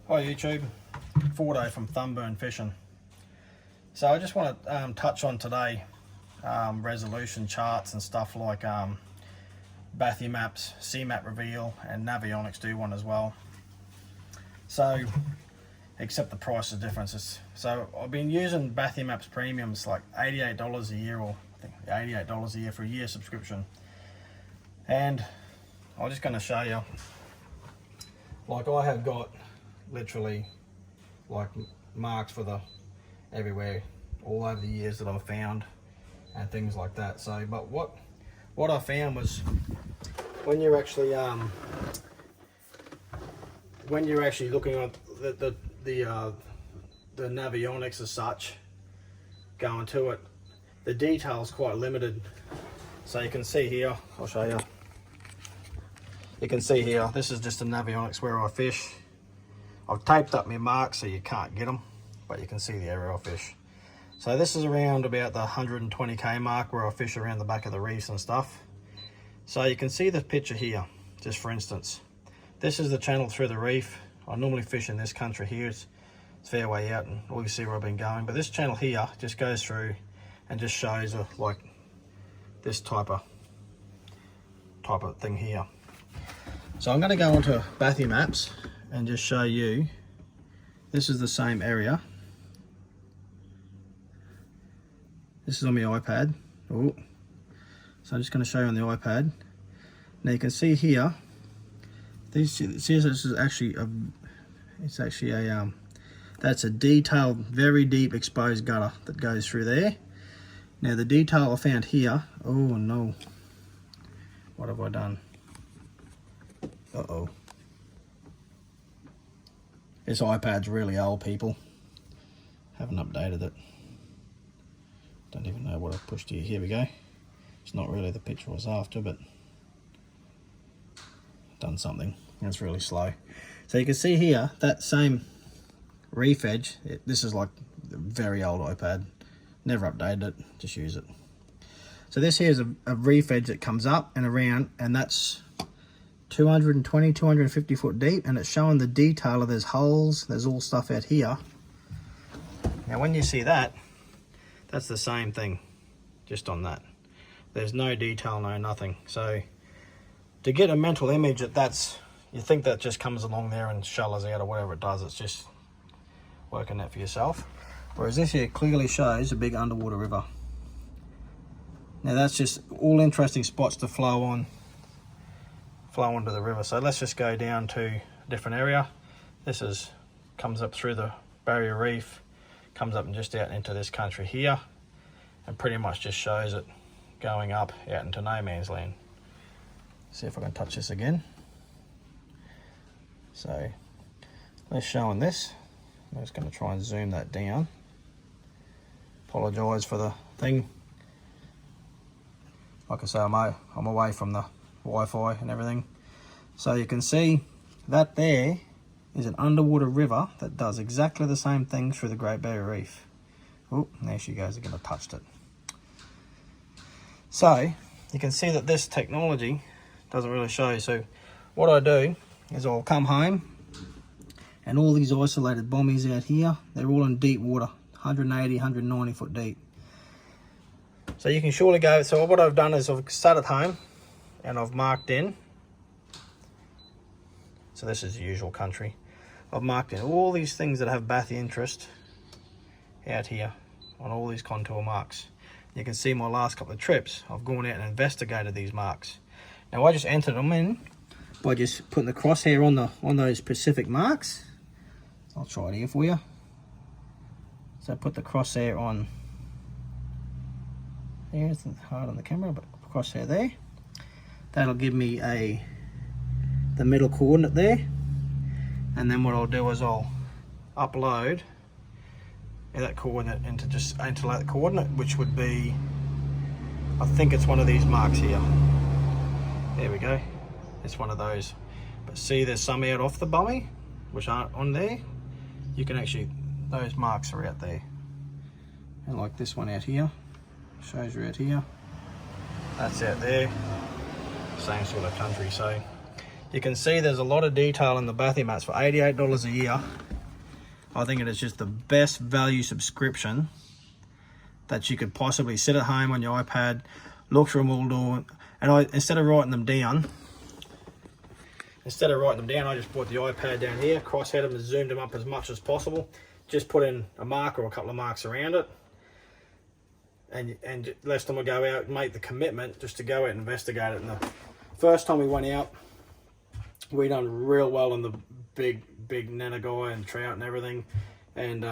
Hi YouTube, Fordo from Thumburn Fishing. So I just want to touch on today resolution charts and stuff like bathymaps, CMAP reveal, and Navionics do one as well. So, except the price is different. So I've been using bathymaps premiums like $88 a year, or I think $88 a year for a year subscription. And I'm just going to show you, like I have got literally like marks for the everywhere all over the years that I've found and things like that. So but what I found was when you're actually looking at the Navionics as such, going to it, the detail's quite limited. So you can see here, I'll show you. You can see here, this is just a Navionics where I fish. I've taped up my marks so you can't get them, but you can see the area I fish. So this is around about the 120k mark where I fish around the back of the reefs and stuff. So you can see the picture here, just for instance. This is the channel through the reef. I normally fish in this country here. It's fair way out and all you see where I've been going. But this channel here just goes through and just shows like this type of thing here. So I'm going to go onto bathymaps and just show you, this is the same area. This is on my iPad. Oh, so I'm just going to show you on the iPad. Now you can see here, this is actually that's a detailed, very deep exposed gutter that goes through there. Now the detail I found here, oh no, what have I done? Uh-oh. This iPad's really old, people. Haven't updated it. Don't even know what I've pushed here. Here we go. It's not really the picture I was after, but done something. It's really slow. So you can see here, that same reef edge, this is like a very old iPad. Never updated it, just use it. So this here is a reef edge that comes up and around, and that's 220, 250 foot deep, and it's showing the detail of there's holes, there's all stuff out here. Now when you see that, that's the same thing, just on that. There's no detail, no nothing. So to get a mental image that you think that just comes along there and shallows out or whatever it does, it's just working that for yourself. Whereas this here clearly shows a big underwater river. Now that's just all interesting spots to flow onto the river. So let's just go down to a different area. This comes up through the barrier reef, comes up and just out into this country here, and pretty much just shows it going up out into no man's land. See if I can touch this again. So let's show on this. I'm just going to try and zoom that down. Apologise for the thing. Like I say, I'm away from the Wi-Fi and everything. So you can see that there is an underwater river that does exactly the same thing through the Great Barrier Reef. Oh, there she goes again, I touched it. So you can see that this technology doesn't really show you. So what I do is I'll come home, and all these isolated bommies out here, they're all in deep water, 180, 190 foot deep. So you can surely go, so what I've done is I've sat at home and I've marked in, so this is the usual country, I've marked in all these things that have bathy interest out here on all these contour marks. You can see my last couple of trips, I've gone out and investigated these marks. Now I just entered them in by just putting the crosshair on those specific marks. I'll try it here for you. So I put the crosshair on, there, it's hard on the camera, but crosshair there. That'll give me the middle coordinate there, and then what I'll do is I'll upload that coordinate into that coordinate, which would be, I think it's one of these marks here. There we go. It's one of those. But see, there's some out off the bummy which aren't on there. You can actually, those marks are out there, and like this one out here shows you out here, that's out there, same sort of country. So You can see there's a lot of detail in the bathymaps for $88 a year. I think it is just the best value subscription that you could possibly sit at home on your iPad, look through them all, and instead of writing them down, I just brought the iPad down here, cross-headed them and zoomed them up as much as possible. Just put in a mark or a couple of marks around it, and last time I go out, make the commitment just to go out and investigate it. And the first time we went out, we done real well on the big nannygai and trout and everything, and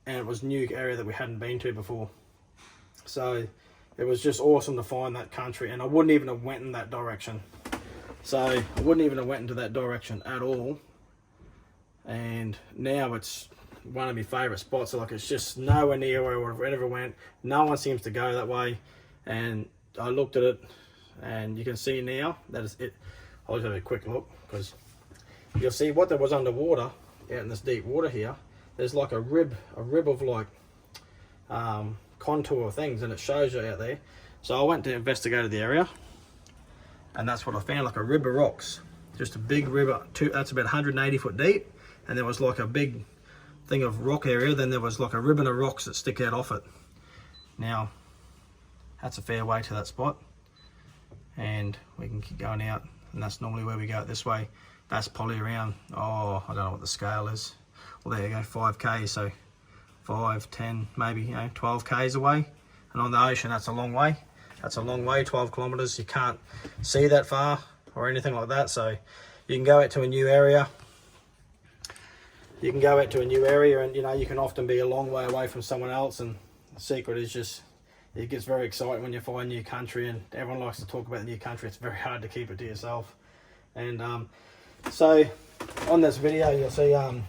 it was a new area that we hadn't been to before. So it was just awesome to find that country, and I wouldn't even have went in that direction. So I wouldn't even have went into that direction at all. And now it's one of my favourite spots. Like, it's just nowhere near where I've ever went. No one seems to go that way. And I looked at it, and you can see now that is it. I'll just have a quick look, because you'll see what there was underwater out in this deep water here. There's like a rib of like contour things, and it shows you out there. So I went to investigate the area, and that's what I found, like a rib of rocks. Just a big river, that's about 180 foot deep, and there was like a big thing of rock area, then there was like a ribbon of rocks that stick out off it. Now, that's a fair way to that spot, and we can keep going out, and that's normally where we go this way. That's probably around, oh, I don't know what the scale is. Well, there you go, 5K, so 5, 10, maybe 12 Ks away. And on the ocean, that's a long way. That's a long way, 12 kilometers. You can't see that far or anything like that. So you can go out to a new area. And you can often be a long way away from someone else. And the secret is just, it gets very exciting when you find a new country, and everyone likes to talk about the new country. It's very hard to keep it to yourself. And so on this video, you'll see on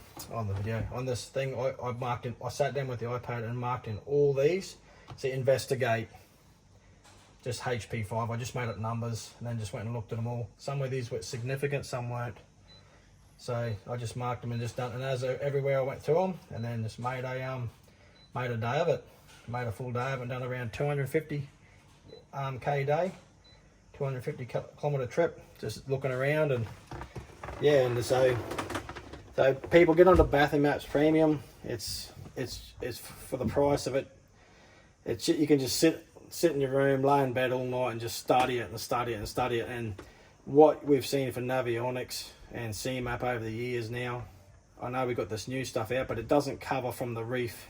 this thing, I marked in, I sat down with the iPad and marked in all these. See, investigate, just HP5. I just made up numbers and then just went and looked at them all. Some of these were significant, some weren't. So I just marked them and just done, and as everywhere I went through them, and then just made a day of it. Made a full day of it, done around 250 K day, 250 kilometer trip, just looking around. And yeah, and so people get onto bathymaps Premium. It's for the price of it. You can just sit in your room, lay in bed all night, and just study it and study it and study it. And what we've seen for Navionics and CMAP over the years now, I know we've got this new stuff out, but it doesn't cover from the reef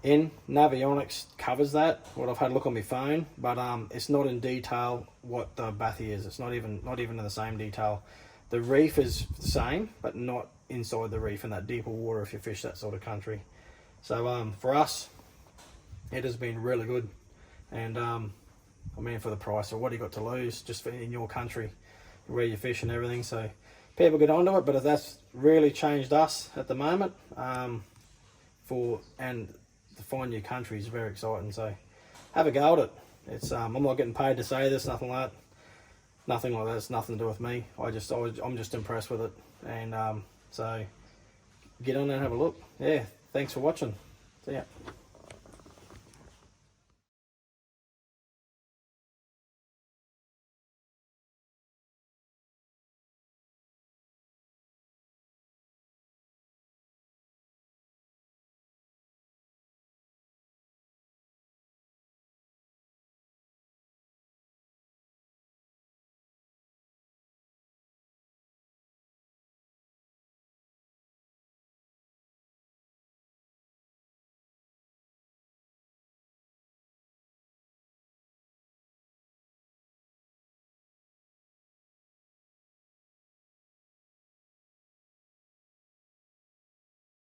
in. Navionics covers that, what I've had a look on my phone, but it's not in detail what the bathy is. It's not even in the same detail. The reef is the same, but not inside the reef in that deeper water if you fish that sort of country. So for us, it has been really good. And I mean, for the price, or what do you got to lose just for in your country where you fish and everything? So people get onto it, but if that's really changed us at the moment, to find new country is very exciting. So have a go at it. It's I'm not getting paid to say this, nothing like that. It's nothing to do with me. I'm just impressed with it. And so get on there and have a look. Yeah, thanks for watching. See ya.